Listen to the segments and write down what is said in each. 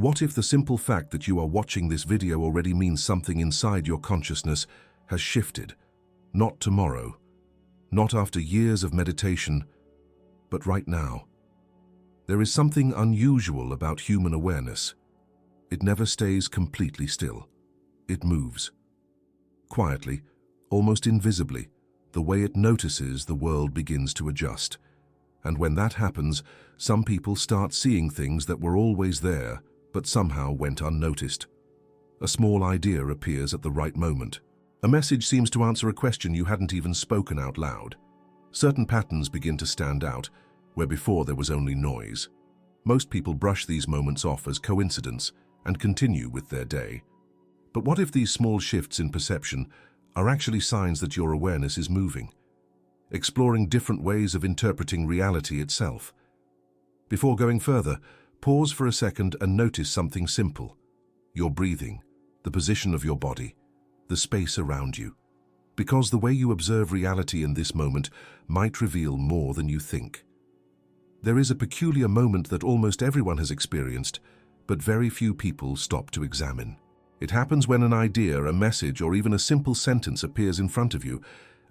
What if the simple fact that you are watching this video already means something inside your consciousness has shifted? Not tomorrow, not after years of meditation, but right now. There is something unusual about human awareness. It never stays completely still. It moves. Quietly, almost invisibly, the way it notices the world begins to adjust. And when that happens, some people start seeing things that were always there, but somehow went unnoticed. A small idea appears at the right moment. A message seems to answer a question you hadn't even spoken out loud. Certain patterns begin to stand out, where before there was only noise. Most people brush these moments off as coincidence and continue with their day. But what if these small shifts in perception are actually signs that your awareness is moving, exploring different ways of interpreting reality itself? Before going further, pause for a second and notice something simple: your breathing, the position of your body, the space around you. Because the way you observe reality in this moment might reveal more than you think. There is a peculiar moment that almost everyone has experienced, but very few people stop to examine. It happens when an idea, a message, or even a simple sentence appears in front of you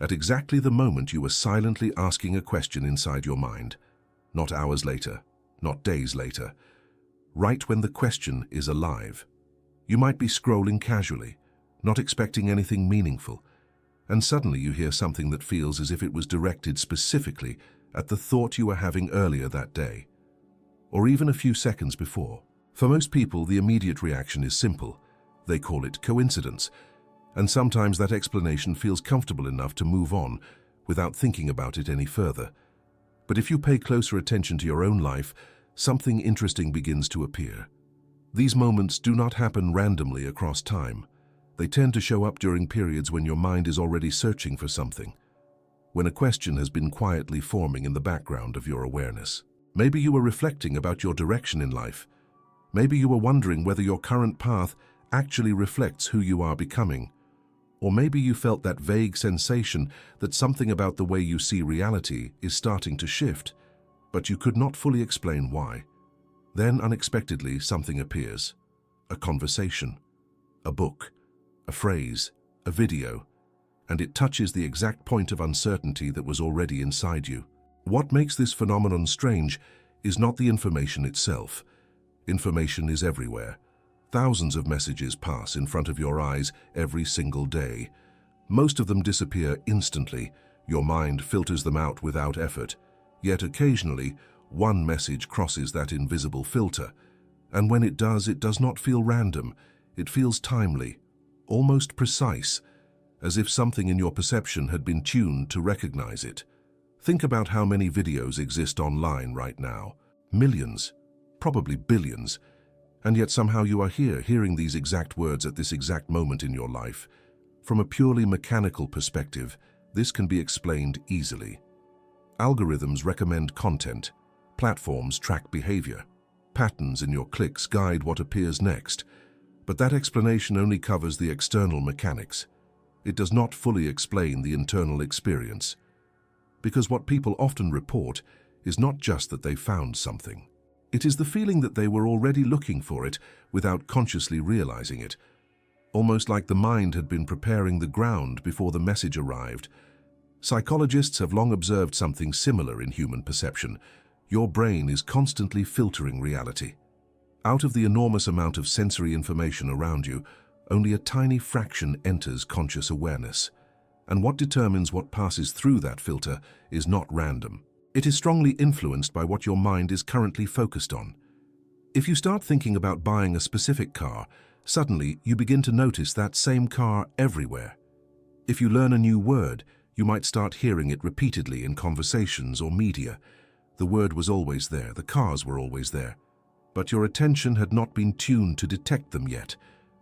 at exactly the moment you are silently asking a question inside your mind. Not hours later, not days later. Right when the question is alive. You might be scrolling casually, not expecting anything meaningful, and suddenly you hear something that feels as if it was directed specifically at the thought you were having earlier that day, or even a few seconds before. For most people, the immediate reaction is simple. They call it coincidence, and sometimes that explanation feels comfortable enough to move on without thinking about it any further. But if you pay closer attention to your own life, something interesting begins to appear. These moments do not happen randomly across time. They tend to show up during periods when your mind is already searching for something, when a question has been quietly forming in the background of your awareness. Maybe you were reflecting about your direction in life. Maybe you were wondering whether your current path actually reflects who you are becoming. Or maybe you felt that vague sensation that something about the way you see reality is starting to shift, but you could not fully explain why. Then unexpectedly something appears. A conversation, a book, a phrase, a video, and it touches the exact point of uncertainty that was already inside you. What makes this phenomenon strange is not the information itself. Information is everywhere. Thousands of messages pass in front of your eyes every single day. Most of them disappear instantly. Your mind filters them out without effort. Yet occasionally, one message crosses that invisible filter. And when it does not feel random. It feels timely, almost precise, as if something in your perception had been tuned to recognize it. Think about how many videos exist online right now. Millions, probably billions. And yet somehow you are here, hearing these exact words at this exact moment in your life. From a purely mechanical perspective, this can be explained easily. Algorithms recommend content. Platforms track behavior. Patterns in your clicks guide what appears next. But that explanation only covers the external mechanics. It does not fully explain the internal experience. Because what people often report is not just that they found something. It is the feeling that they were already looking for it without consciously realizing it. Almost like the mind had been preparing the ground before the message arrived. Psychologists have long observed something similar in human perception. Your brain is constantly filtering reality. Out of the enormous amount of sensory information around you, only a tiny fraction enters conscious awareness. And what determines what passes through that filter is not random. It is strongly influenced by what your mind is currently focused on. If you start thinking about buying a specific car, suddenly you begin to notice that same car everywhere. If you learn a new word, you might start hearing it repeatedly in conversations or media. The word was always there, the cars were always there, but your attention had not been tuned to detect them yet,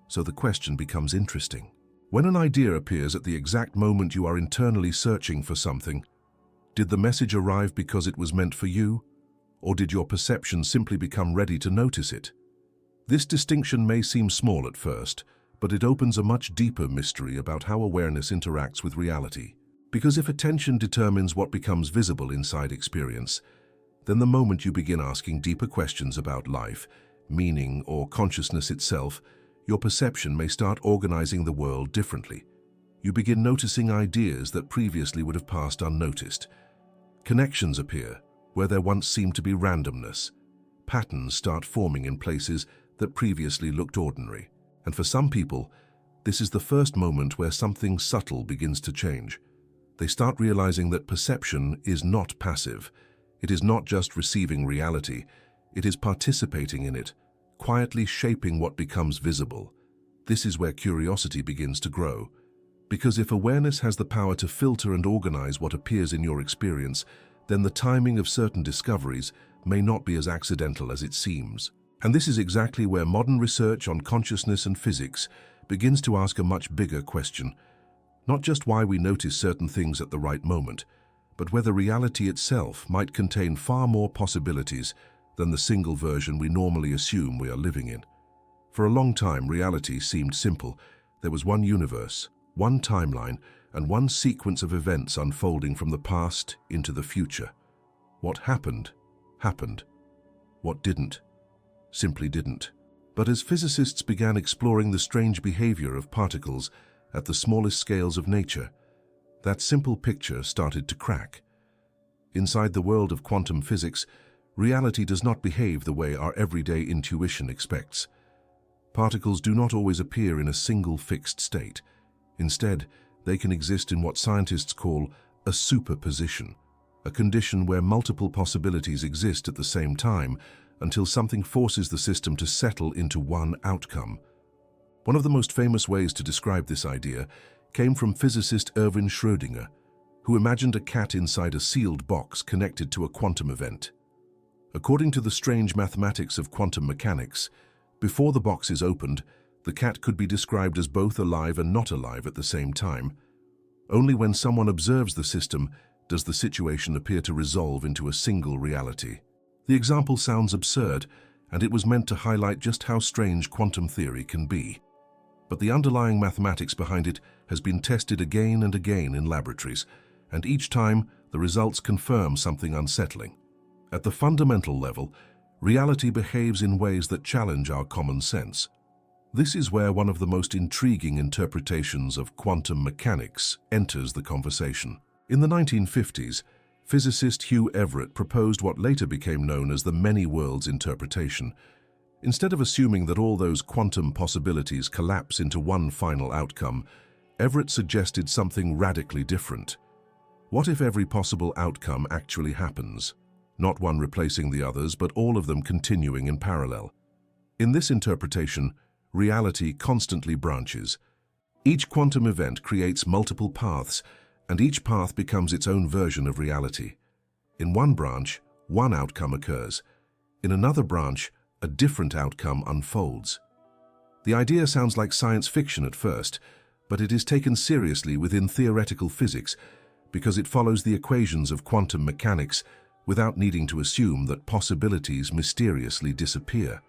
so the question becomes interesting. When an idea appears at the exact moment you are internally searching for something, did the message arrive because it was meant for you, or did your perception simply become ready to notice it? This distinction may seem small at first, but it opens a much deeper mystery about how awareness interacts with reality. Because if attention determines what becomes visible inside experience, then the moment you begin asking deeper questions about life, meaning, or consciousness itself, your perception may start organizing the world differently. You begin noticing ideas that previously would have passed unnoticed. Connections appear where there once seemed to be randomness. Patterns start forming in places that previously looked ordinary. And for some people, this is the first moment where something subtle begins to change. They start realizing that perception is not passive. It is not just receiving reality. It is participating in it, quietly shaping what becomes visible. This is where curiosity begins to grow. Because if awareness has the power to filter and organize what appears in your experience, then the timing of certain discoveries may not be as accidental as it seems. And this is exactly where modern research on consciousness and physics begins to ask a much bigger question. Not just why we notice certain things at the right moment, but whether reality itself might contain far more possibilities than the single version we normally assume we are living in. For a long time, reality seemed simple. There was one universe, one timeline, and one sequence of events unfolding from the past into the future. What happened, happened. What didn't, simply didn't. But as physicists began exploring the strange behavior of particles at the smallest scales of nature, that simple picture started to crack. Inside the world of quantum physics, reality does not behave the way our everyday intuition expects. Particles do not always appear in a single fixed state. Instead, they can exist in what scientists call a superposition, a condition where multiple possibilities exist at the same time until something forces the system to settle into one outcome. One of the most famous ways to describe this idea came from physicist Erwin Schrödinger, who imagined a cat inside a sealed box connected to a quantum event. According to the strange mathematics of quantum mechanics, before the box is opened, the cat could be described as both alive and not alive at the same time. Only when someone observes the system does the situation appear to resolve into a single reality. The example sounds absurd, and it was meant to highlight just how strange quantum theory can be. But the underlying mathematics behind it has been tested again and again in laboratories, and each time the results confirm something unsettling. At the fundamental level, reality behaves in ways that challenge our common sense. This is where one of the most intriguing interpretations of quantum mechanics enters the conversation. In the 1950s, physicist Hugh Everett proposed what later became known as the many worlds interpretation. Instead of assuming that all those quantum possibilities collapse into one final outcome, Everett suggested something radically different. What if every possible outcome actually happens? Not one replacing the others, but all of them continuing in parallel. In this interpretation, reality constantly branches. Each quantum event creates multiple paths, and each path becomes its own version of reality. In one branch, one outcome occurs. In another branch, a different outcome unfolds. The idea sounds like science fiction at first, but it is taken seriously within theoretical physics because it follows the equations of quantum mechanics without needing to assume that possibilities mysteriously disappear.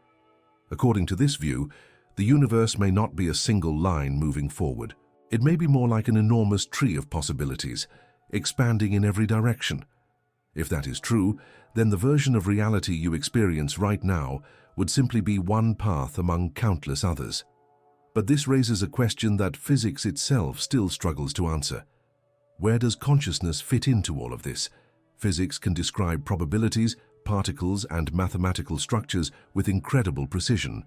According to this view, the universe may not be a single line moving forward. It may be more like an enormous tree of possibilities, expanding in every direction. If that is true, then the version of reality you experience right now would simply be one path among countless others. But this raises a question that physics itself still struggles to answer. Where does consciousness fit into all of this? Physics can describe probabilities, particles, and mathematical structures with incredible precision.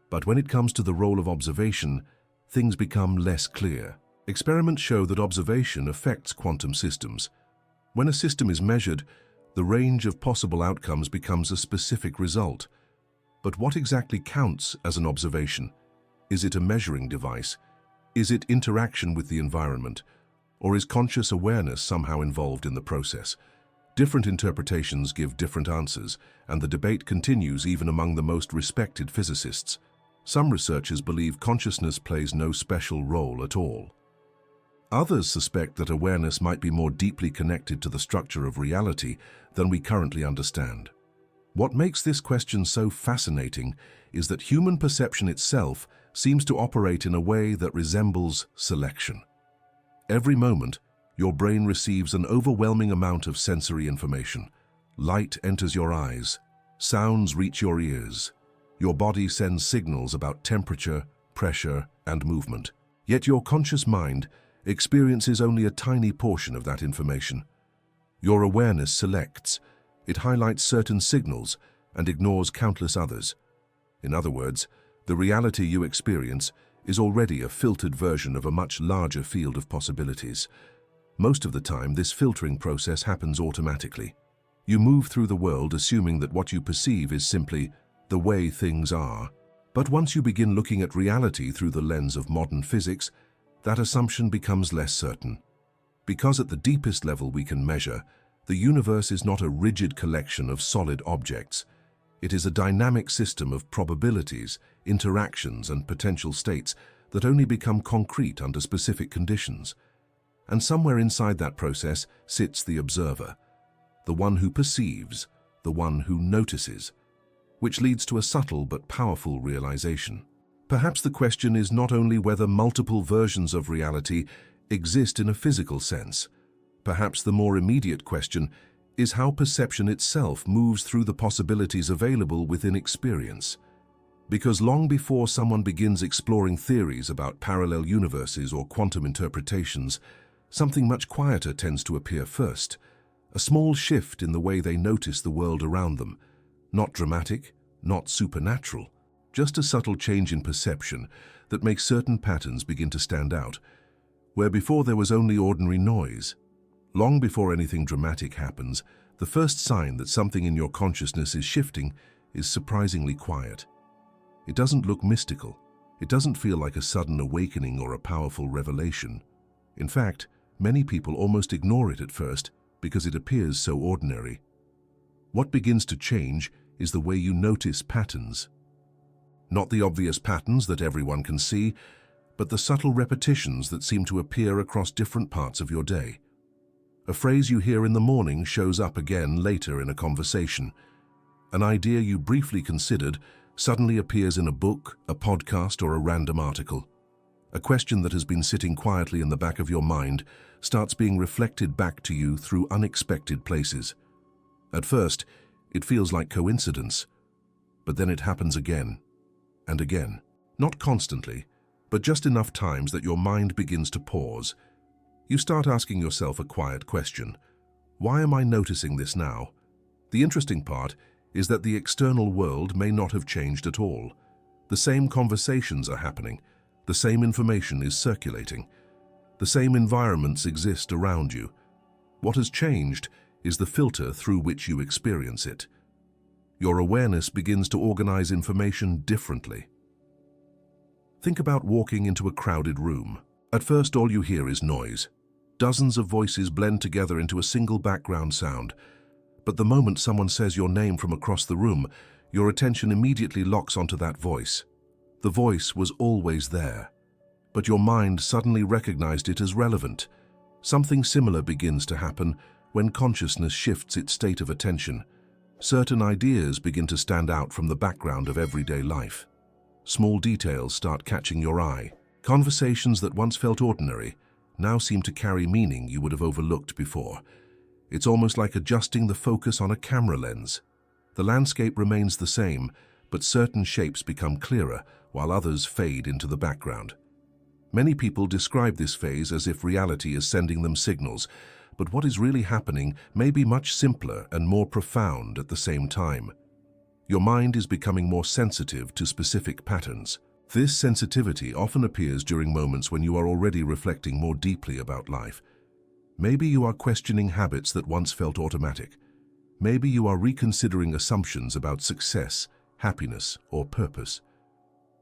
But when it comes to the role of observation, things become less clear. Experiments show that observation affects quantum systems. When a system is measured, the range of possible outcomes becomes a specific result. But what exactly counts as an observation? Is it a measuring device? Is it interaction with the environment? Or is conscious awareness somehow involved in the process? Different interpretations give different answers, and the debate continues even among the most respected physicists. Some researchers believe consciousness plays no special role at all. Others suspect that awareness might be more deeply connected to the structure of reality than we currently understand. What makes this question so fascinating is that human perception itself seems to operate in a way that resembles selection. Every moment, your brain receives an overwhelming amount of sensory information. Light enters your eyes, sounds reach your ears. Your body sends signals about temperature, pressure, and movement. Yet your conscious mind experiences only a tiny portion of that information. Your awareness selects. It highlights certain signals and ignores countless others. In other words, the reality you experience is already a filtered version of a much larger field of possibilities. Most of the time, this filtering process happens automatically. You move through the world assuming that what you perceive is simply the way things are. But once you begin looking at reality through the lens of modern physics, that assumption becomes less certain. Because at the deepest level we can measure, the universe is not a rigid collection of solid objects. It is a dynamic system of probabilities, interactions, and potential states that only become concrete under specific conditions. And somewhere inside that process sits the observer, the one who perceives, the one who notices, which leads to a subtle but powerful realization. Perhaps the question is not only whether multiple versions of reality exist in a physical sense. Perhaps the more immediate question is how perception itself moves through the possibilities available within experience. Because long before someone begins exploring theories about parallel universes or quantum interpretations, something much quieter tends to appear first. A small shift in the way they notice the world around them. Not dramatic, not supernatural, just a subtle change in perception that makes certain patterns begin to stand out, where before there was only ordinary noise. Long before anything dramatic happens, the first sign that something in your consciousness is shifting is surprisingly quiet. It doesn't look mystical. It doesn't feel like a sudden awakening or a powerful revelation. In fact, many people almost ignore it at first because it appears so ordinary. What begins to change is the way you notice patterns. Not the obvious patterns that everyone can see, but the subtle repetitions that seem to appear across different parts of your day. A phrase you hear in the morning shows up again later in a conversation. An idea you briefly considered suddenly appears in a book, a podcast, or a random article. A question that has been sitting quietly in the back of your mind starts being reflected back to you through unexpected places. At first, it feels like coincidence, but then it happens again and again. Not constantly, but just enough times that your mind begins to pause. You start asking yourself a quiet question. Why am I noticing this now? The interesting part is that the external world may not have changed at all. The same conversations are happening. The same information is circulating. The same environments exist around you. What has changed is the filter through which you experience it. Your awareness begins to organize information differently. Think about walking into a crowded room. At first, all you hear is noise. Dozens of voices blend together into a single background sound. But the moment someone says your name from across the room, your attention immediately locks onto that voice. The voice was always there, but your mind suddenly recognized it as relevant. Something similar begins to happen when consciousness shifts its state of attention. Certain ideas begin to stand out from the background of everyday life. Small details start catching your eye. Conversations that once felt ordinary now seem to carry meaning you would have overlooked before. It's almost like adjusting the focus on a camera lens. The landscape remains the same, but certain shapes become clearer while others fade into the background. Many people describe this phase as if reality is sending them signals, but what is really happening may be much simpler and more profound at the same time. Your mind is becoming more sensitive to specific patterns. This sensitivity often appears during moments when you are already reflecting more deeply about life. Maybe you are questioning habits that once felt automatic. Maybe you are reconsidering assumptions about success, happiness, or purpose.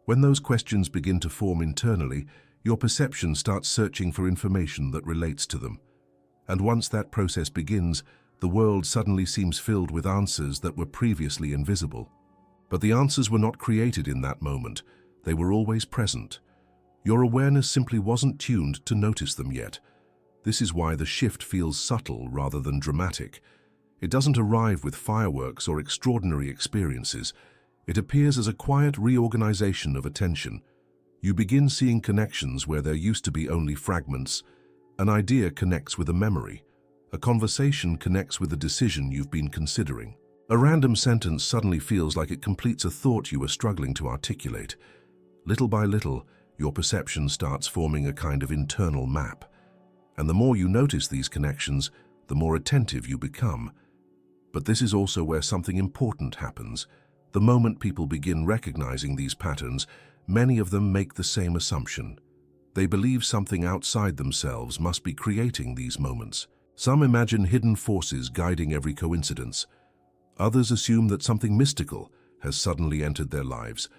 When those questions begin to form internally, your perception starts searching for information that relates to them. And once that process begins, the world suddenly seems filled with answers that were previously invisible. But the answers were not created in that moment. They were always present. Your awareness simply wasn't tuned to notice them yet. This is why the shift feels subtle rather than dramatic. It doesn't arrive with fireworks or extraordinary experiences. It appears as a quiet reorganization of attention. You begin seeing connections where there used to be only fragments. An idea connects with a memory. A conversation connects with a decision you've been considering. A random sentence suddenly feels like it completes a thought you were struggling to articulate. Little by little, your perception starts forming a kind of internal map. And the more you notice these connections, the more attentive you become. But this is also where something important happens. The moment people begin recognizing these patterns, many of them make the same assumption. They believe something outside themselves must be creating these moments. Some imagine hidden forces guiding every coincidence. Others assume that something mystical has suddenly entered their lives.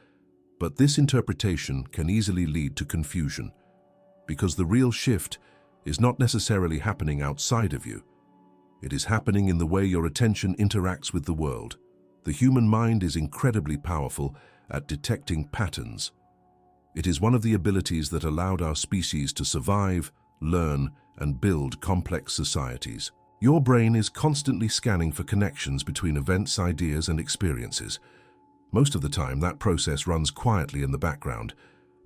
But this interpretation can easily lead to confusion, because the real shift is not necessarily happening outside of you. It is happening in the way your attention interacts with the world. The human mind is incredibly powerful at detecting patterns. It is one of the abilities that allowed our species to survive, learn, and build complex societies. Your brain is constantly scanning for connections between events, ideas, and experiences. Most of the time, that process runs quietly in the background,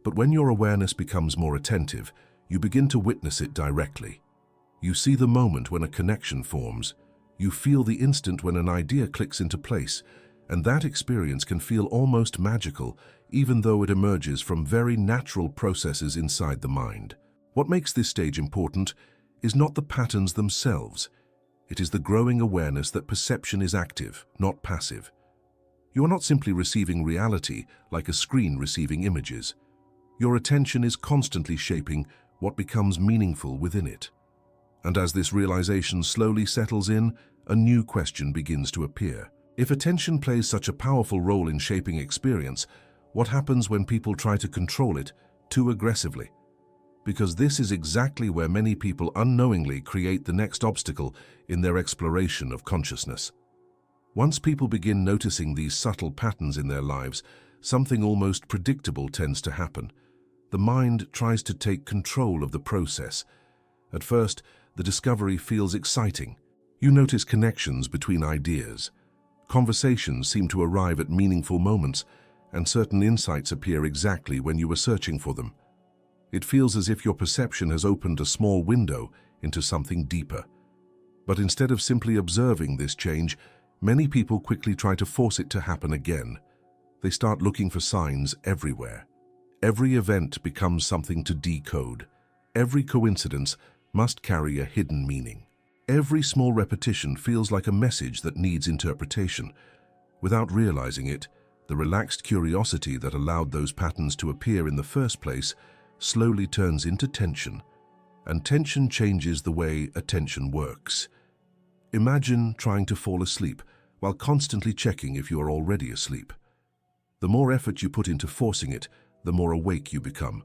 but when your awareness becomes more attentive, you begin to witness it directly. You see the moment when a connection forms. You feel the instant when an idea clicks into place, and that experience can feel almost magical, even though it emerges from very natural processes inside the mind. What makes this stage important is not the patterns themselves. It is the growing awareness that perception is active, not passive. You are not simply receiving reality like a screen receiving images. Your attention is constantly shaping what becomes meaningful within it. And as this realization slowly settles in, a new question begins to appear. If attention plays such a powerful role in shaping experience, what happens when people try to control it too aggressively? Because this is exactly where many people unknowingly create the next obstacle in their exploration of consciousness. Once people begin noticing these subtle patterns in their lives, something almost predictable tends to happen. The mind tries to take control of the process. At first, the discovery feels exciting. You notice connections between ideas. Conversations seem to arrive at meaningful moments, and certain insights appear exactly when you were searching for them. It feels as if your perception has opened a small window into something deeper. But instead of simply observing this change, many people quickly try to force it to happen again. They start looking for signs everywhere. Every event becomes something to decode. Every coincidence must carry a hidden meaning. Every small repetition feels like a message that needs interpretation. Without realizing it, the relaxed curiosity that allowed those patterns to appear in the first place slowly turns into tension, and tension changes the way attention works. Imagine trying to fall asleep while constantly checking if you are already asleep. The more effort you put into forcing it, the more awake you become.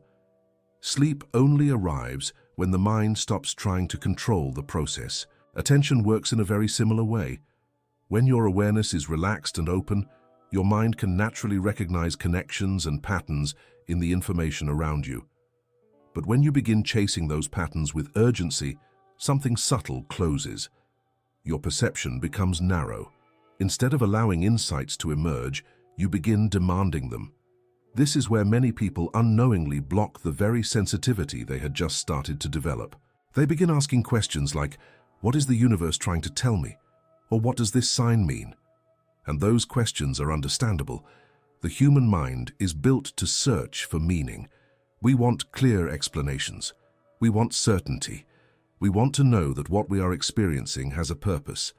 Sleep only arrives when the mind stops trying to control the process. Attention works in a very similar way. When your awareness is relaxed and open, your mind can naturally recognize connections and patterns in the information around you. But when you begin chasing those patterns with urgency, something subtle closes. Your perception becomes narrow. Instead of allowing insights to emerge, you begin demanding them. This is where many people unknowingly block the very sensitivity they had just started to develop. They begin asking questions like, "What is the universe trying to tell me?" Or "What does this sign mean?" And those questions are understandable. The human mind is built to search for meaning. We want clear explanations. We want certainty. We want to know that what we are experiencing has a purpose.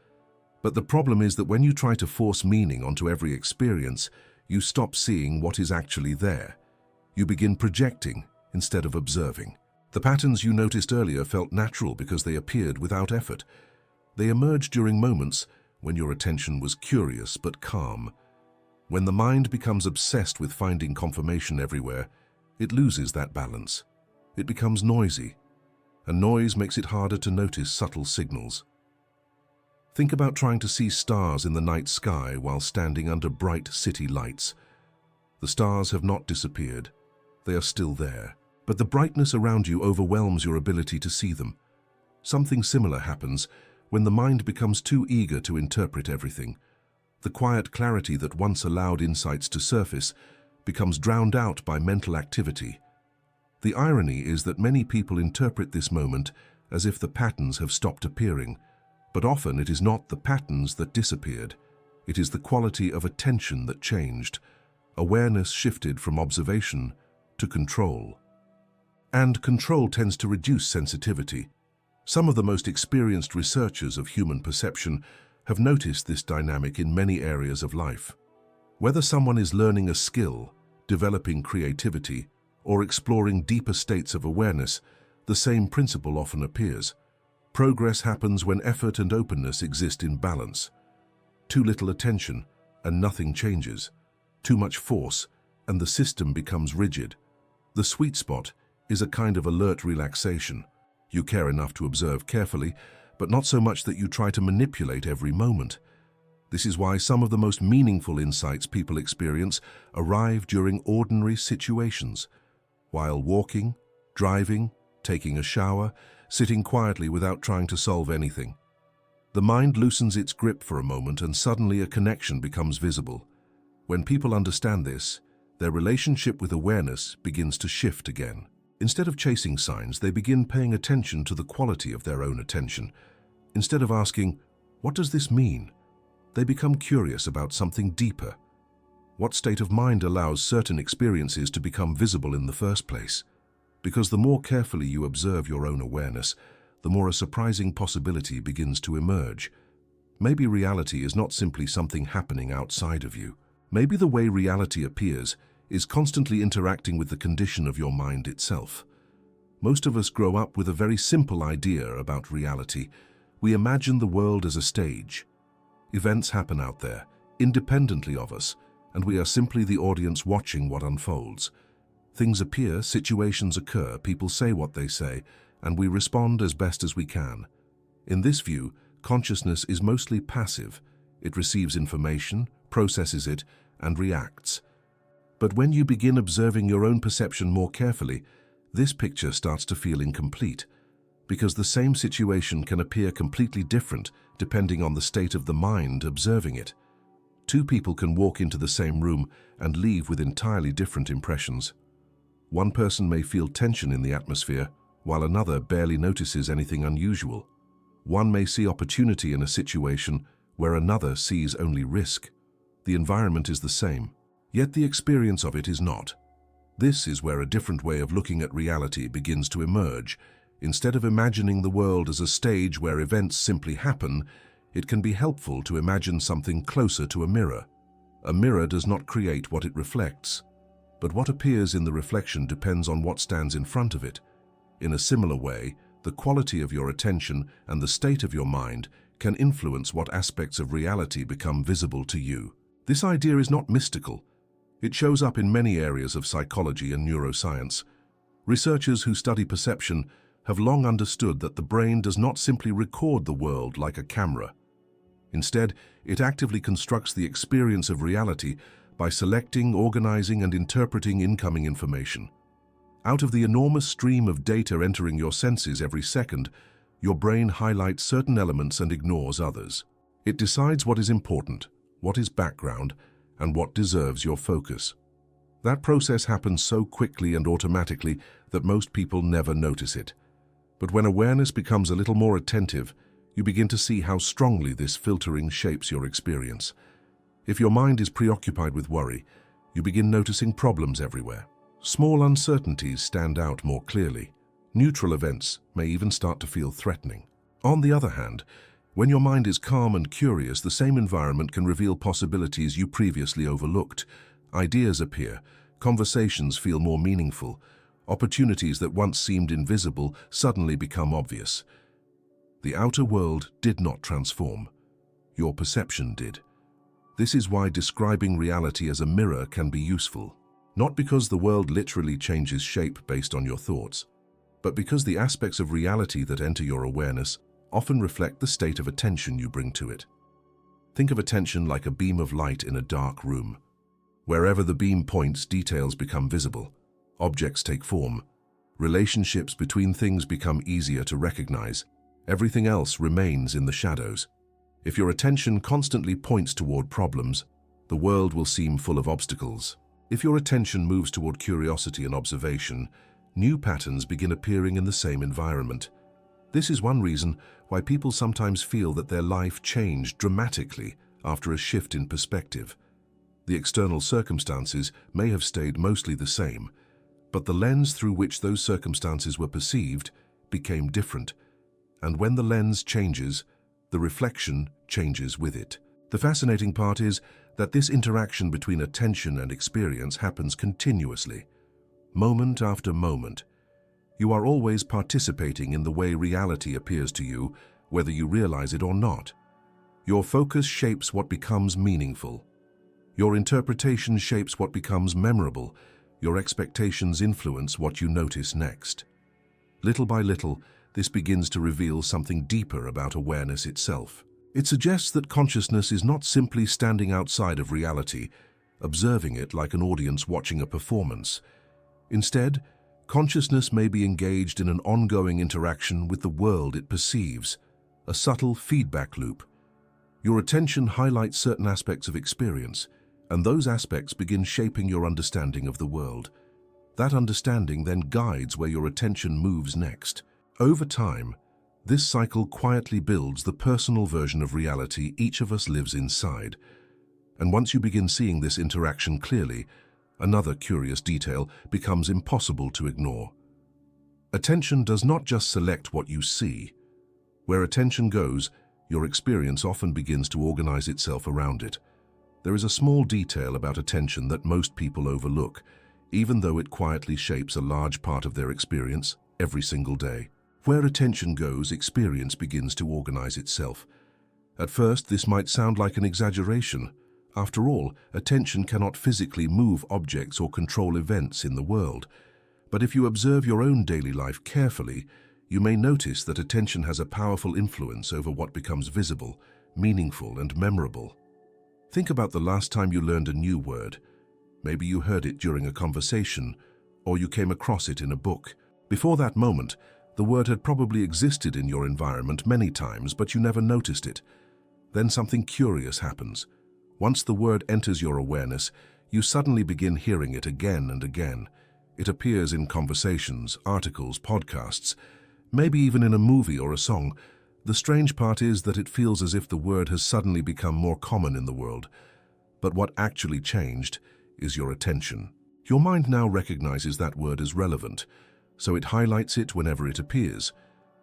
But the problem is that when you try to force meaning onto every experience, you stop seeing what is actually there. You begin projecting instead of observing. The patterns you noticed earlier felt natural because they appeared without effort. They emerged during moments when your attention was curious but calm. When the mind becomes obsessed with finding confirmation everywhere, it loses that balance. It becomes noisy, and noise makes it harder to notice subtle signals. Think about trying to see stars in the night sky while standing under bright city lights. The stars have not disappeared. They are still there. But the brightness around you overwhelms your ability to see them. Something similar happens when the mind becomes too eager to interpret everything. The quiet clarity that once allowed insights to surface becomes drowned out by mental activity. The irony is that many people interpret this moment as if the patterns have stopped appearing, but often it is not the patterns that disappeared. It is the quality of attention that changed. Awareness shifted from observation to control. And control tends to reduce sensitivity. Some of the most experienced researchers of human perception have noticed this dynamic in many areas of life. Whether someone is learning a skill, developing creativity, or exploring deeper states of awareness, the same principle often appears. Progress happens when effort and openness exist in balance. Too little attention, and nothing changes. Too much force, and the system becomes rigid. The sweet spot is a kind of alert relaxation. You care enough to observe carefully, but not so much that you try to manipulate every moment. This is why some of the most meaningful insights people experience arrive during ordinary situations. While walking, driving, taking a shower, sitting quietly without trying to solve anything. The mind loosens its grip for a moment and suddenly a connection becomes visible. When people understand this, their relationship with awareness begins to shift again. Instead of chasing signs, they begin paying attention to the quality of their own attention. Instead of asking, "What does this mean?" they become curious about something deeper. What state of mind allows certain experiences to become visible in the first place? Because the more carefully you observe your own awareness, the more a surprising possibility begins to emerge. Maybe reality is not simply something happening outside of you. Maybe the way reality appears is constantly interacting with the condition of your mind itself. Most of us grow up with a very simple idea about reality. We imagine the world as a stage. Events happen out there, independently of us, and we are simply the audience watching what unfolds. Things appear, situations occur, people say what they say, and we respond as best as we can. In this view, consciousness is mostly passive. It receives information, processes it, and reacts. But when you begin observing your own perception more carefully, this picture starts to feel incomplete, because the same situation can appear completely different depending on the state of the mind observing it. Two people can walk into the same room and leave with entirely different impressions. One person may feel tension in the atmosphere, while another barely notices anything unusual. One may see opportunity in a situation where another sees only risk. The environment is the same, yet the experience of it is not. This is where a different way of looking at reality begins to emerge. Instead of imagining the world as a stage where events simply happen, it can be helpful to imagine something closer to a mirror. A mirror does not create what it reflects, but what appears in the reflection depends on what stands in front of it. In a similar way, the quality of your attention and the state of your mind can influence what aspects of reality become visible to you. This idea is not mystical. It shows up in many areas of psychology and neuroscience. Researchers who study perception have long understood that the brain does not simply record the world like a camera. Instead, it actively constructs the experience of reality by selecting, organizing, and interpreting incoming information. Out of the enormous stream of data entering your senses every second, your brain highlights certain elements and ignores others. It decides what is important, what is background, and what deserves your focus. That process happens so quickly and automatically that most people never notice it. But when awareness becomes a little more attentive, you begin to see how strongly this filtering shapes your experience. If your mind is preoccupied with worry, you begin noticing problems everywhere. Small uncertainties stand out more clearly. Neutral events may even start to feel threatening. On the other hand, when your mind is calm and curious, the same environment can reveal possibilities you previously overlooked. Ideas appear, conversations feel more meaningful, opportunities that once seemed invisible suddenly become obvious. The outer world did not transform. Your perception did. This is why describing reality as a mirror can be useful. Not because the world literally changes shape based on your thoughts, but because the aspects of reality that enter your awareness often reflect the state of attention you bring to it. Think of attention like a beam of light in a dark room. Wherever the beam points, details become visible, objects take form, relationships between things become easier to recognize, everything else remains in the shadows. If your attention constantly points toward problems, the world will seem full of obstacles. If your attention moves toward curiosity and observation, new patterns begin appearing in the same environment. This is one reason why people sometimes feel that their life changed dramatically after a shift in perspective. The external circumstances may have stayed mostly the same, but the lens through which those circumstances were perceived became different. And when the lens changes, the reflection changes with it. The fascinating part is that this interaction between attention and experience happens continuously, moment after moment. You are always participating in the way reality appears to you, whether you realize it or not. Your focus shapes what becomes meaningful. Your interpretation shapes what becomes memorable. Your expectations influence what you notice next. Little by little, this begins to reveal something deeper about awareness itself. It suggests that consciousness is not simply standing outside of reality, observing it like an audience watching a performance. Instead, consciousness may be engaged in an ongoing interaction with the world it perceives, a subtle feedback loop. Your attention highlights certain aspects of experience, and those aspects begin shaping your understanding of the world. That understanding then guides where your attention moves next. Over time, this cycle quietly builds the personal version of reality each of us lives inside. And once you begin seeing this interaction clearly, another curious detail becomes impossible to ignore. Attention does not just select what you see. Where attention goes, your experience often begins to organize itself around it. There is a small detail about attention that most people overlook, even though it quietly shapes a large part of their experience every single day. Where attention goes, experience begins to organize itself. At first, this might sound like an exaggeration. After all, attention cannot physically move objects or control events in the world. But if you observe your own daily life carefully, you may notice that attention has a powerful influence over what becomes visible, meaningful, and memorable. Think about the last time you learned a new word. Maybe you heard it during a conversation, or you came across it in a book. Before that moment, the word had probably existed in your environment many times, but you never noticed it. Then something curious happens. Once the word enters your awareness, you suddenly begin hearing it again and again. It appears in conversations, articles, podcasts, maybe even in a movie or a song. The strange part is that it feels as if the word has suddenly become more common in the world. But what actually changed is your attention. Your mind now recognizes that word as relevant, so it highlights it whenever it appears.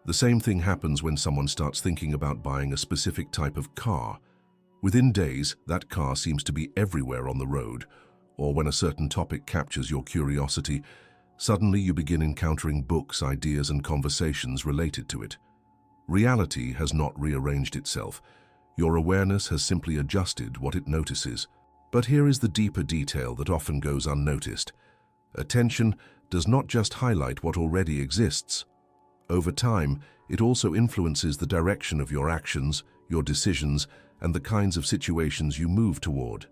The same thing happens when someone starts thinking about buying a specific type of car. Within days, that car seems to be everywhere on the road, or when a certain topic captures your curiosity, suddenly you begin encountering books, ideas, and conversations related to it. Reality has not rearranged itself. Your awareness has simply adjusted what it notices. But here is the deeper detail that often goes unnoticed. Attention does not just highlight what already exists. Over time, it also influences the direction of your actions, your decisions, and the kinds of situations you move toward.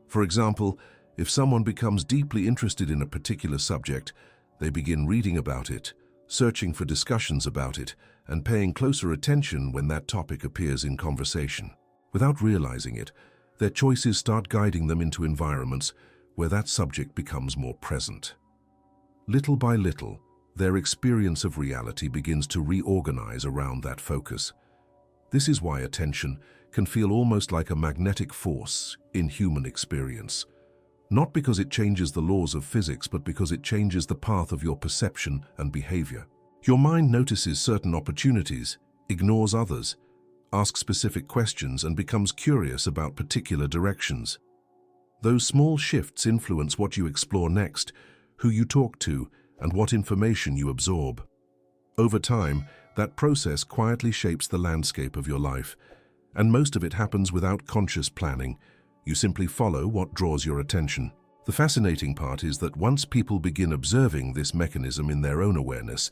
For example, if someone becomes deeply interested in a particular subject, they begin reading about it, searching for discussions about it, and paying closer attention when that topic appears in conversation. Without realizing it, their choices start guiding them into environments where that subject becomes more present. Little by little, their experience of reality begins to reorganize around that focus. This is why attention can feel almost like a magnetic force in human experience. Not because it changes the laws of physics, but because it changes the path of your perception and behavior. Your mind notices certain opportunities, ignores others, asks specific questions, and becomes curious about particular directions. Those small shifts influence what you explore next, who you talk to, and what information you absorb. Over time, that process quietly shapes the landscape of your life, and most of it happens without conscious planning. You simply follow what draws your attention. The fascinating part is that once people begin observing this mechanism in their own awareness,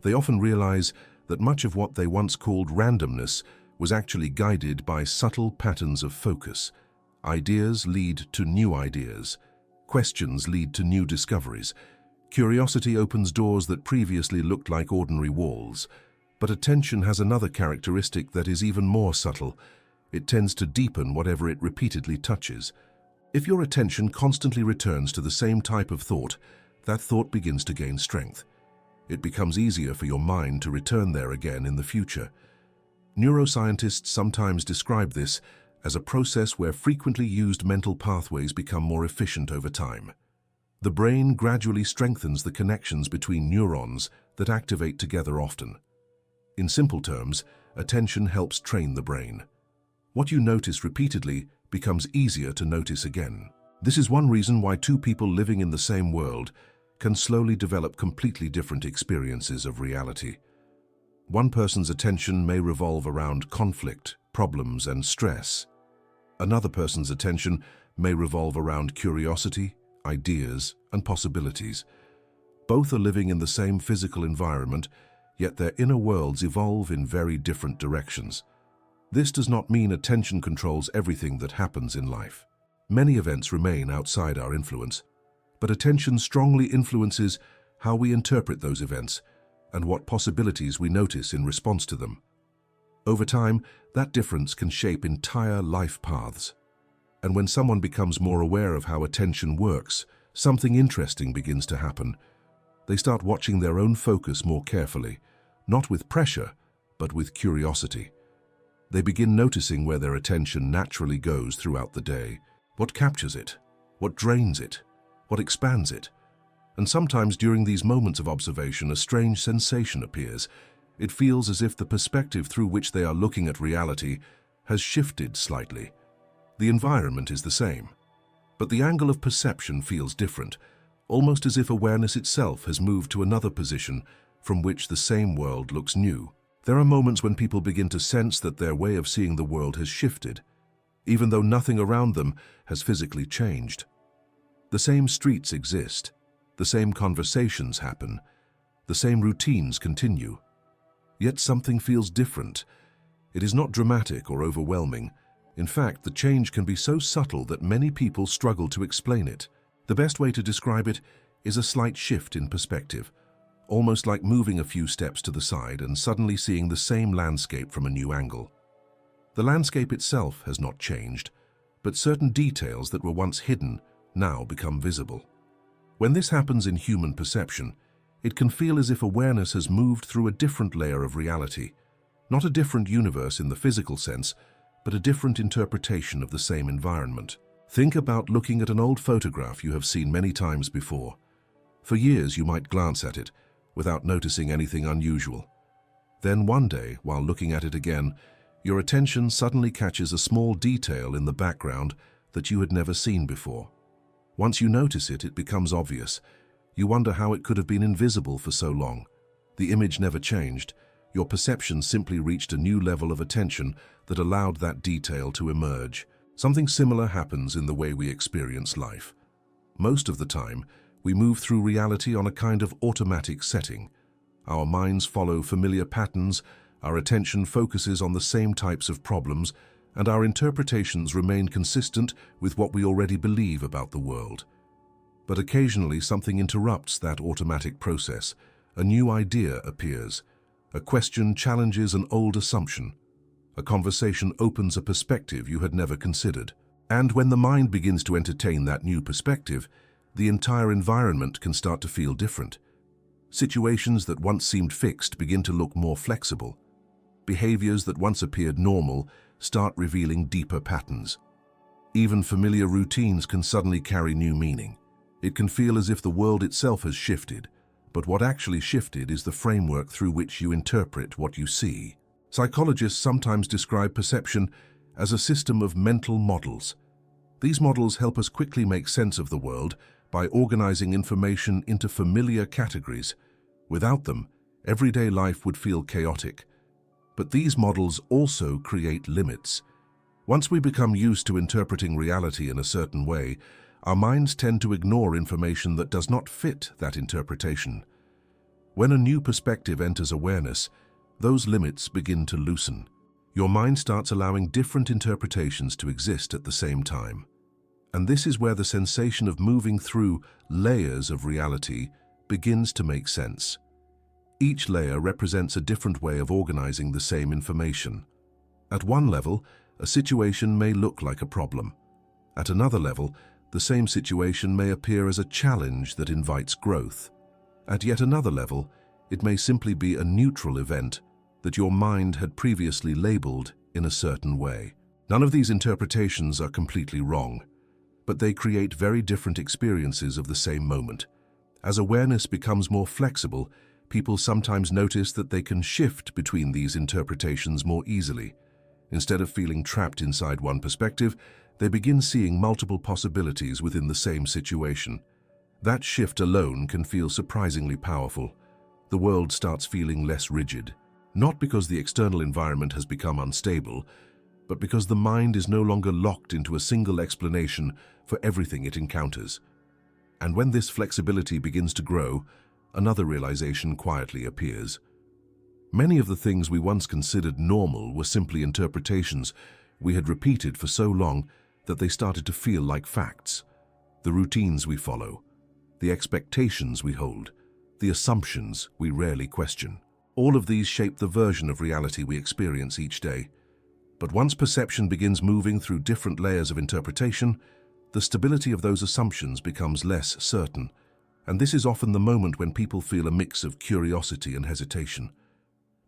they often realize that much of what they once called randomness was actually guided by subtle patterns of focus. Ideas lead to new ideas. Questions lead to new discoveries. Curiosity opens doors that previously looked like ordinary walls. But attention has another characteristic that is even more subtle. It tends to deepen whatever it repeatedly touches. If your attention constantly returns to the same type of thought, that thought begins to gain strength. It becomes easier for your mind to return there again in the future. Neuroscientists sometimes describe this as a process where frequently used mental pathways become more efficient over time. The brain gradually strengthens the connections between neurons that activate together often. In simple terms, attention helps train the brain. What you notice repeatedly becomes easier to notice again. This is one reason why two people living in the same world can slowly develop completely different experiences of reality. One person's attention may revolve around conflict, problems, and stress. Another person's attention may revolve around curiosity, ideas, and possibilities. Both are living in the same physical environment, yet their inner worlds evolve in very different directions. This does not mean attention controls everything that happens in life. Many events remain outside our influence, but attention strongly influences how we interpret those events and what possibilities we notice in response to them. Over time, that difference can shape entire life paths. And when someone becomes more aware of how attention works, something interesting begins to happen. They start watching their own focus more carefully, not with pressure, but with curiosity. They begin noticing where their attention naturally goes throughout the day, what captures it, what drains it, what expands it. And sometimes during these moments of observation, a strange sensation appears. It feels as if the perspective through which they are looking at reality has shifted slightly. The environment is the same, but the angle of perception feels different, almost as if awareness itself has moved to another position from which the same world looks new. There are moments when people begin to sense that their way of seeing the world has shifted, even though nothing around them has physically changed. The same streets exist, the same conversations happen, the same routines continue. Yet something feels different. It is not dramatic or overwhelming. In fact, the change can be so subtle that many people struggle to explain it. The best way to describe it is a slight shift in perspective, almost like moving a few steps to the side and suddenly seeing the same landscape from a new angle. The landscape itself has not changed, but certain details that were once hidden now become visible. When this happens in human perception, it can feel as if awareness has moved through a different layer of reality, not a different universe in the physical sense, but a different interpretation of the same environment. Think about looking at an old photograph you have seen many times before. For years you might glance at it without noticing anything unusual. Then one day, while looking at it again, your attention suddenly catches a small detail in the background that you had never seen before. Once you notice it, it becomes obvious. You wonder how it could have been invisible for so long. The image never changed. Your perception simply reached a new level of attention that allowed that detail to emerge. Something similar happens in the way we experience life. Most of the time, we move through reality on a kind of automatic setting. Our minds follow familiar patterns, our attention focuses on the same types of problems, and our interpretations remain consistent with what we already believe about the world. But occasionally something interrupts that automatic process. A new idea appears. A question challenges an old assumption. A conversation opens a perspective you had never considered. And when the mind begins to entertain that new perspective, the entire environment can start to feel different. Situations that once seemed fixed begin to look more flexible. Behaviors that once appeared normal start revealing deeper patterns. Even familiar routines can suddenly carry new meaning. It can feel as if the world itself has shifted, but what actually shifted is the framework through which you interpret what you see. Psychologists sometimes describe perception as a system of mental models. These models help us quickly make sense of the world by organizing information into familiar categories. Without them, everyday life would feel chaotic. But these models also create limits. Once we become used to interpreting reality in a certain way, our minds tend to ignore information that does not fit that interpretation. When a new perspective enters awareness, those limits begin to loosen. Your mind starts allowing different interpretations to exist at the same time. And this is where the sensation of moving through layers of reality begins to make sense. Each layer represents a different way of organizing the same information. At one level, a situation may look like a problem. At another level, the same situation may appear as a challenge that invites growth. At yet another level, it may simply be a neutral event that your mind had previously labeled in a certain way. None of these interpretations are completely wrong, but they create very different experiences of the same moment. As awareness becomes more flexible, people sometimes notice that they can shift between these interpretations more easily. Instead of feeling trapped inside one perspective, they begin seeing multiple possibilities within the same situation. That shift alone can feel surprisingly powerful. The world starts feeling less rigid, not because the external environment has become unstable, but because the mind is no longer locked into a single explanation for everything it encounters. And when this flexibility begins to grow, another realization quietly appears. Many of the things we once considered normal were simply interpretations we had repeated for so long that they started to feel like facts. The routines we follow, the expectations we hold, the assumptions we rarely question. All of these shape the version of reality we experience each day. But once perception begins moving through different layers of interpretation, the stability of those assumptions becomes less certain. And this is often the moment when people feel a mix of curiosity and hesitation.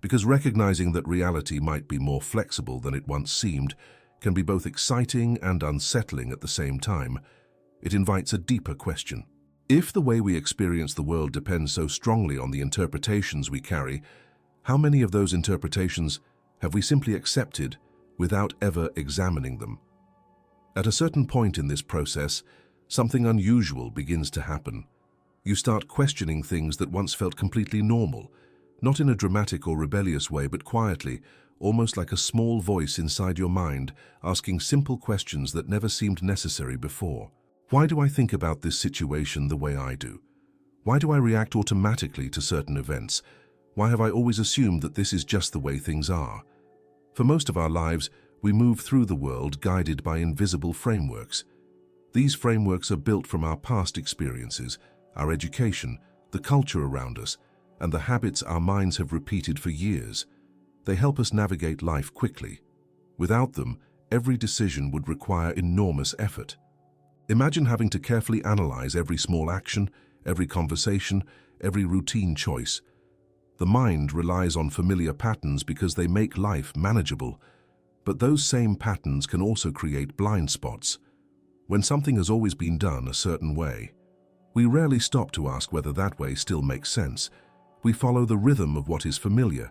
Because recognizing that reality might be more flexible than it once seemed can be both exciting and unsettling at the same time. It invites a deeper question. If the way we experience the world depends so strongly on the interpretations we carry, how many of those interpretations have we simply accepted without ever examining them? At a certain point in this process, something unusual begins to happen. You start questioning things that once felt completely normal, not in a dramatic or rebellious way, but quietly, almost like a small voice inside your mind, asking simple questions that never seemed necessary before. Why do I think about this situation the way I do? Why do I react automatically to certain events? Why have I always assumed that this is just the way things are? For most of our lives, we move through the world guided by invisible frameworks. These frameworks are built from our past experiences, our education, the culture around us, and the habits our minds have repeated for years. They help us navigate life quickly. Without them, every decision would require enormous effort. Imagine having to carefully analyze every small action, every conversation, every routine choice. The mind relies on familiar patterns because they make life manageable. But those same patterns can also create blind spots. When something has always been done a certain way, we rarely stop to ask whether that way still makes sense. We follow the rhythm of what is familiar.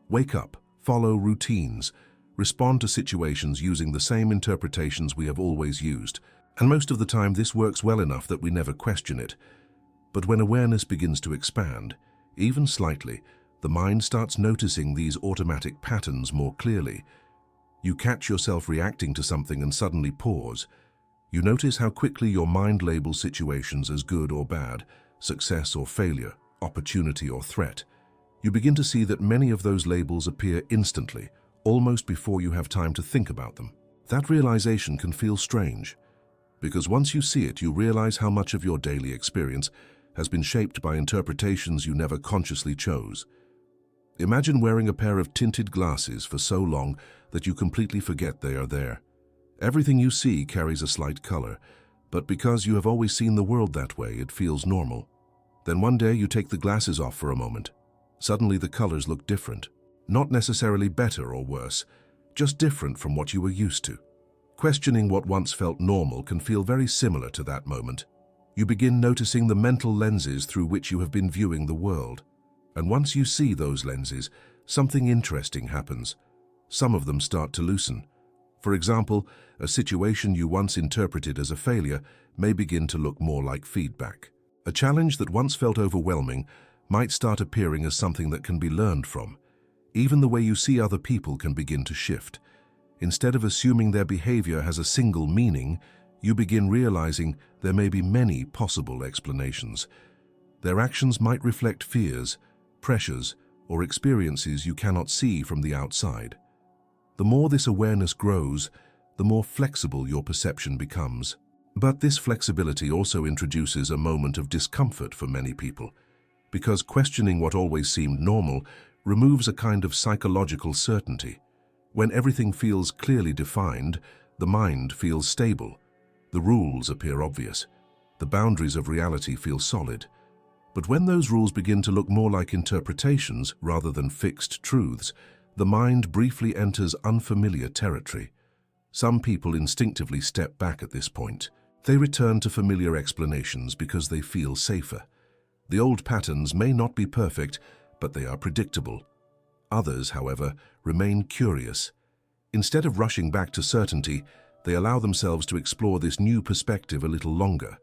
Wake up, follow routines, respond to situations using the same interpretations we have always used. And most of the time this works well enough that we never question it. But when awareness begins to expand, even slightly, the mind starts noticing these automatic patterns more clearly. You catch yourself reacting to something and suddenly pause. You notice how quickly your mind labels situations as good or bad, success or failure, opportunity or threat. You begin to see that many of those labels appear instantly, almost before you have time to think about them. That realization can feel strange, because once you see it, you realize how much of your daily experience has been shaped by interpretations you never consciously chose. Imagine wearing a pair of tinted glasses for so long that you completely forget they are there. Everything you see carries a slight color, but because you have always seen the world that way, it feels normal. Then one day you take the glasses off for a moment. Suddenly the colors look different. Not necessarily better or worse, just different from what you were used to. Questioning what once felt normal can feel very similar to that moment. You begin noticing the mental lenses through which you have been viewing the world. And once you see those lenses, something interesting happens. Some of them start to loosen. For example, a situation you once interpreted as a failure may begin to look more like feedback. A challenge that once felt overwhelming might start appearing as something that can be learned from. Even the way you see other people can begin to shift. Instead of assuming their behavior has a single meaning, you begin realizing there may be many possible explanations. Their actions might reflect fears, pressures, or experiences you cannot see from the outside. The more this awareness grows, the more flexible your perception becomes. But this flexibility also introduces a moment of discomfort for many people, because questioning what always seemed normal removes a kind of psychological certainty. When everything feels clearly defined, the mind feels stable. The rules appear obvious. The boundaries of reality feel solid. But when those rules begin to look more like interpretations rather than fixed truths, the mind briefly enters unfamiliar territory. Some people instinctively step back at this point. They return to familiar explanations because they feel safer. The old patterns may not be perfect, but they are predictable. Others, however, remain curious. Instead of rushing back to certainty, they allow themselves to explore this new perspective a little longer.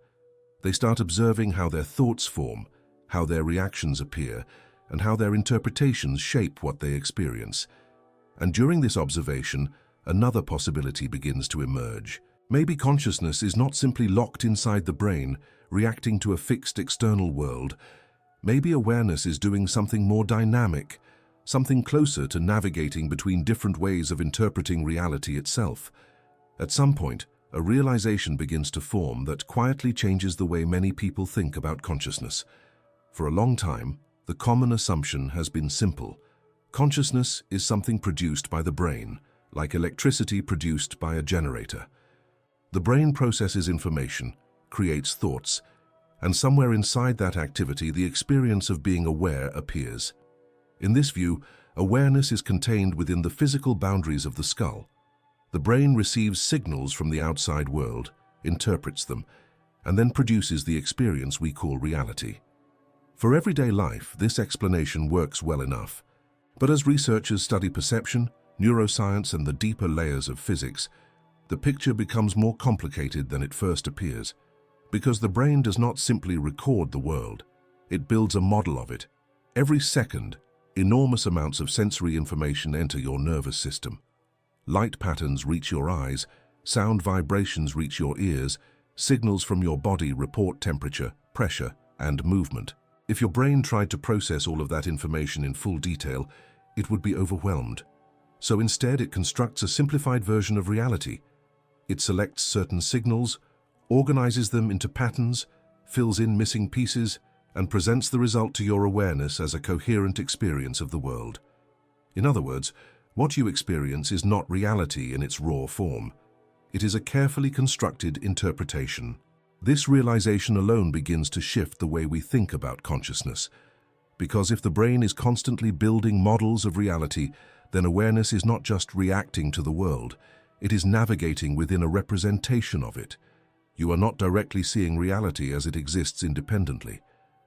They start observing how their thoughts form, how their reactions appear, and how their interpretations shape what they experience. And during this observation, another possibility begins to emerge. Maybe consciousness is not simply locked inside the brain, reacting to a fixed external world. Maybe awareness is doing something more dynamic, something closer to navigating between different ways of interpreting reality itself. At some point, a realization begins to form that quietly changes the way many people think about consciousness. For a long time, the common assumption has been simple. Consciousness is something produced by the brain, like electricity produced by a generator. The brain processes information, creates thoughts, and somewhere inside that activity, the experience of being aware appears. In this view, awareness is contained within the physical boundaries of the skull. The brain receives signals from the outside world, interprets them, and then produces the experience we call reality. For everyday life, this explanation works well enough. But as researchers study perception, neuroscience, and the deeper layers of physics, the picture becomes more complicated than it first appears. Because the brain does not simply record the world, it builds a model of it. Every second, enormous amounts of sensory information enter your nervous system. Light patterns reach your eyes, sound vibrations reach your ears, signals from your body report temperature, pressure, and movement. If your brain tried to process all of that information in full detail, it would be overwhelmed. So instead, it constructs a simplified version of reality. It selects certain signals, organizes them into patterns, fills in missing pieces, and presents the result to your awareness as a coherent experience of the world. In other words, what you experience is not reality in its raw form. It is a carefully constructed interpretation. This realization alone begins to shift the way we think about consciousness. Because if the brain is constantly building models of reality, then awareness is not just reacting to the world, it is navigating within a representation of it. You are not directly seeing reality as it exists independently.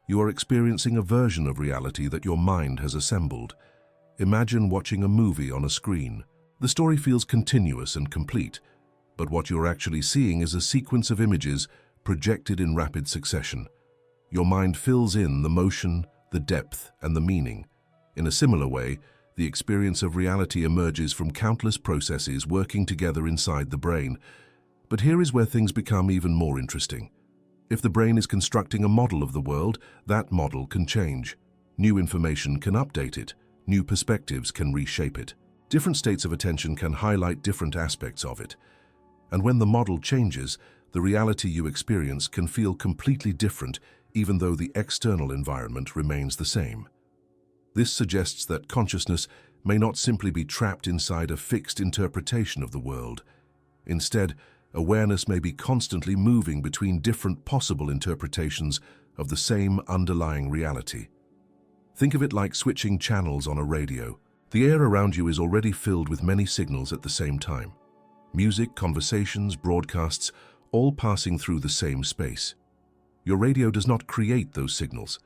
You are experiencing a version of reality that your mind has assembled. Imagine watching a movie on a screen. The story feels continuous and complete, but what you're actually seeing is a sequence of images projected in rapid succession. Your mind fills in the motion, the depth, and the meaning. In a similar way, the experience of reality emerges from countless processes working together inside the brain. But here is where things become even more interesting. If the brain is constructing a model of the world, that model can change. New information can update it. New perspectives can reshape it. Different states of attention can highlight different aspects of it. And when the model changes, the reality you experience can feel completely different, even though the external environment remains the same. This suggests that consciousness may not simply be trapped inside a fixed interpretation of the world. Instead, awareness may be constantly moving between different possible interpretations of the same underlying reality. Think of it like switching channels on a radio. The air around you is already filled with many signals at the same time. Music, conversations, broadcasts, all passing through the same space. Your radio does not create those signals.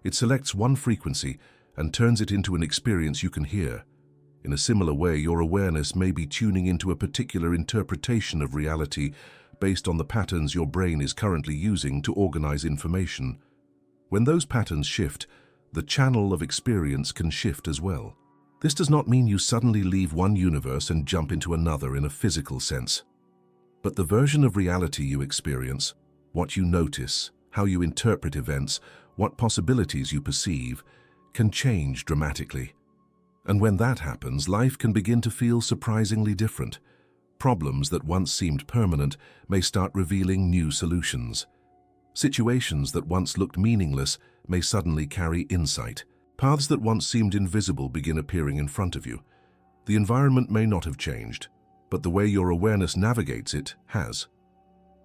It selects one frequency and turns it into an experience you can hear. In a similar way, your awareness may be tuning into a particular interpretation of reality based on the patterns your brain is currently using to organize information. When those patterns shift, the channel of experience can shift as well. This does not mean you suddenly leave one universe and jump into another in a physical sense. But the version of reality you experience, what you notice, how you interpret events, what possibilities you perceive, can change dramatically. And when that happens, life can begin to feel surprisingly different. Problems that once seemed permanent may start revealing new solutions. Situations that once looked meaningless may suddenly carry insight. Paths that once seemed invisible begin appearing in front of you. The environment may not have changed, but the way your awareness navigates it has.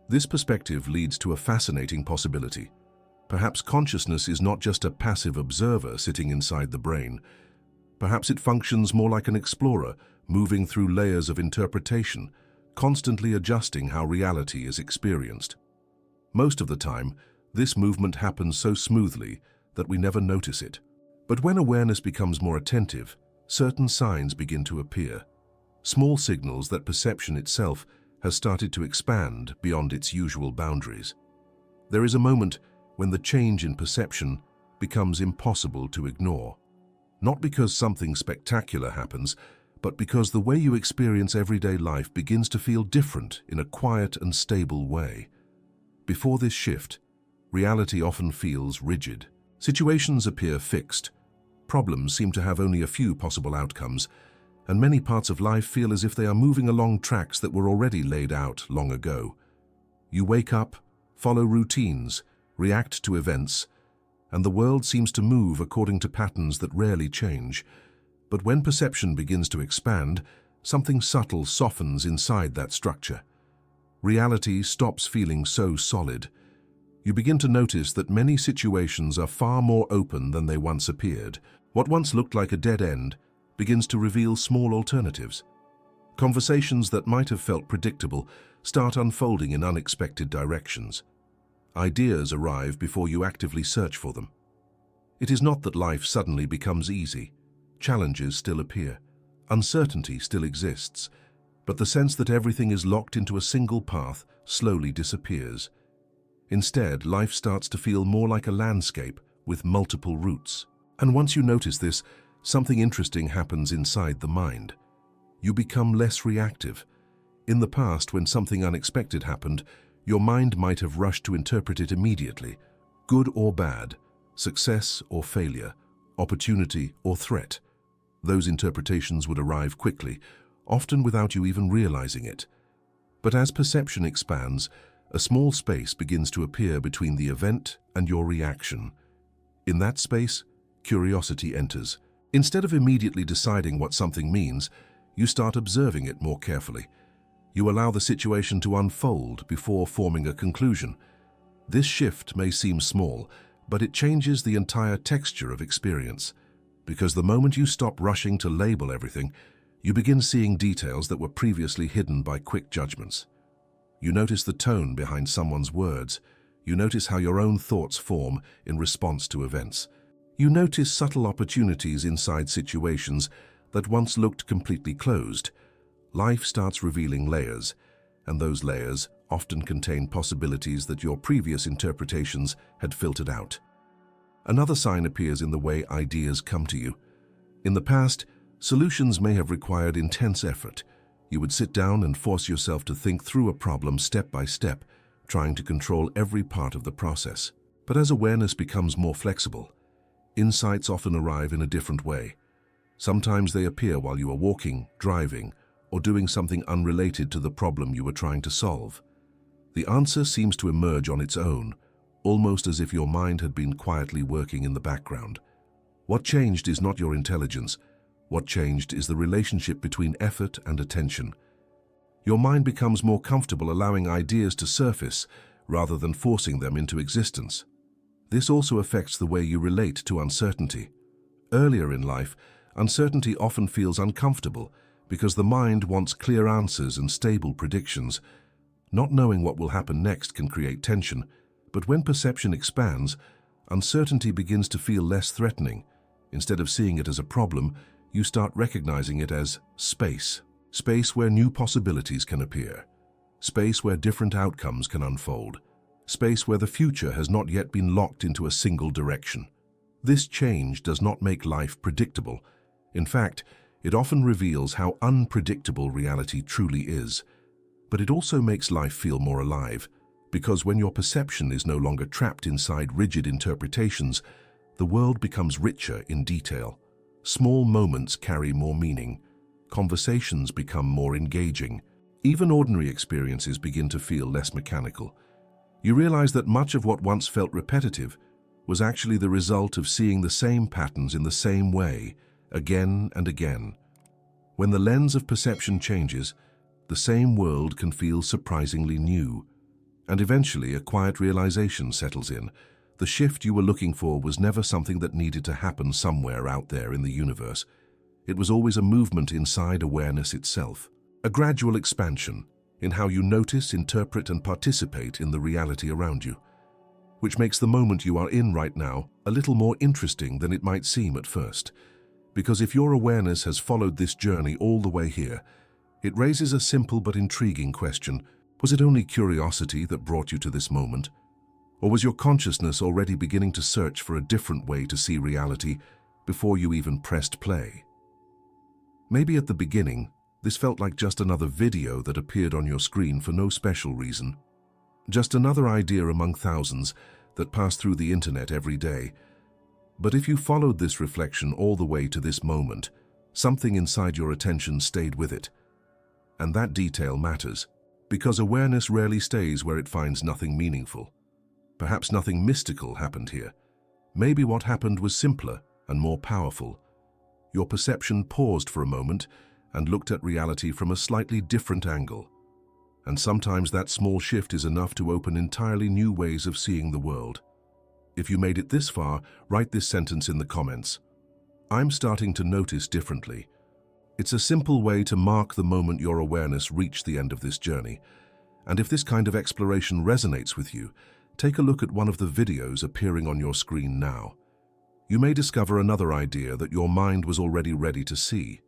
This perspective leads to a fascinating possibility. Perhaps consciousness is not just a passive observer sitting inside the brain. Perhaps it functions more like an explorer, moving through layers of interpretation, constantly adjusting how reality is experienced. Most of the time, this movement happens so smoothly that we never notice it. But when awareness becomes more attentive, certain signs begin to appear. Small signals that perception itself has started to expand beyond its usual boundaries. There is a moment when the change in perception becomes impossible to ignore. Not because something spectacular happens, but because the way you experience everyday life begins to feel different in a quiet and stable way. Before this shift, reality often feels rigid. Situations appear fixed. Problems seem to have only a few possible outcomes, and many parts of life feel as if they are moving along tracks that were already laid out long ago. You wake up, follow routines, react to events, and the world seems to move according to patterns that rarely change. But when perception begins to expand, something subtle softens inside that structure. Reality stops feeling so solid. You begin to notice that many situations are far more open than they once appeared. What once looked like a dead end begins to reveal small alternatives. Conversations that might have felt predictable start unfolding in unexpected directions. Ideas arrive before you actively search for them. It is not that life suddenly becomes easy. Challenges still appear. Uncertainty still exists. But the sense that everything is locked into a single path slowly disappears. Instead, life starts to feel more like a landscape with multiple routes. And once you notice this, something interesting happens inside the mind. You become less reactive. In the past, when something unexpected happened, your mind might have rushed to interpret it immediately, good or bad, success or failure, opportunity or threat. Those interpretations would arrive quickly, often without you even realizing it. But as perception expands, a small space begins to appear between the event and your reaction. In that space, curiosity enters. Instead of immediately deciding what something means, you start observing it more carefully. You allow the situation to unfold before forming a conclusion. This shift may seem small, but it changes the entire texture of experience. Because the moment you stop rushing to label everything, you begin seeing details that were previously hidden by quick judgments. You notice the tone behind someone's words. You notice how your own thoughts form in response to events. You notice subtle opportunities inside situations that once looked completely closed. Life starts revealing layers, and those layers often contain possibilities that your previous interpretations had filtered out. Another sign appears in the way ideas come to you. In the past, solutions may have required intense effort. You would sit down and force yourself to think through a problem step by step, trying to control every part of the process. But as awareness becomes more flexible, insights often arrive in a different way. Sometimes they appear while you are walking, driving, or doing something unrelated to the problem you were trying to solve. The answer seems to emerge on its own, almost as if your mind had been quietly working in the background. What changed is not your intelligence. What changed is the relationship between effort and attention. Your mind becomes more comfortable allowing ideas to surface rather than forcing them into existence. This also affects the way you relate to uncertainty. Earlier in life, uncertainty often feels uncomfortable because the mind wants clear answers and stable predictions. Not knowing what will happen next can create tension, but when perception expands, uncertainty begins to feel less threatening. Instead of seeing it as a problem, you start recognizing it as space. Space where new possibilities can appear. Space where different outcomes can unfold. Space where the future has not yet been locked into a single direction. This change does not make life predictable. In fact, it often reveals how unpredictable reality truly is. But it also makes life feel more alive, because when your perception is no longer trapped inside rigid interpretations, the world becomes richer in detail. Small moments carry more meaning. Conversations become more engaging. Even ordinary experiences begin to feel less mechanical. You realize that much of what once felt repetitive was actually the result of seeing the same patterns in the same way, again and again. When the lens of perception changes, the same world can feel surprisingly new. And eventually, a quiet realization settles in. The shift you were looking for was never something that needed to happen somewhere out there in the universe. It was always a movement inside awareness itself. A gradual expansion, in how you notice, interpret, and participate in the reality around you, which makes the moment you are in right now a little more interesting than it might seem at first. Because if your awareness has followed this journey all the way here, it raises a simple but intriguing question. Was it only curiosity that brought you to this moment? Or was your consciousness already beginning to search for a different way to see reality before you even pressed play? Maybe at the beginning, this felt like just another video that appeared on your screen for no special reason. Just another idea among thousands that pass through the internet every day. But if you followed this reflection all the way to this moment, something inside your attention stayed with it. And that detail matters, because awareness rarely stays where it finds nothing meaningful. Perhaps nothing mystical happened here. Maybe what happened was simpler and more powerful. Your perception paused for a moment and looked at reality from a slightly different angle. And sometimes that small shift is enough to open entirely new ways of seeing the world. If you made it this far, write this sentence in the comments. I'm starting to notice differently. It's a simple way to mark the moment your awareness reached the end of this journey. And if this kind of exploration resonates with you, take a look at one of the videos appearing on your screen now. You may discover another idea that your mind was already ready to see.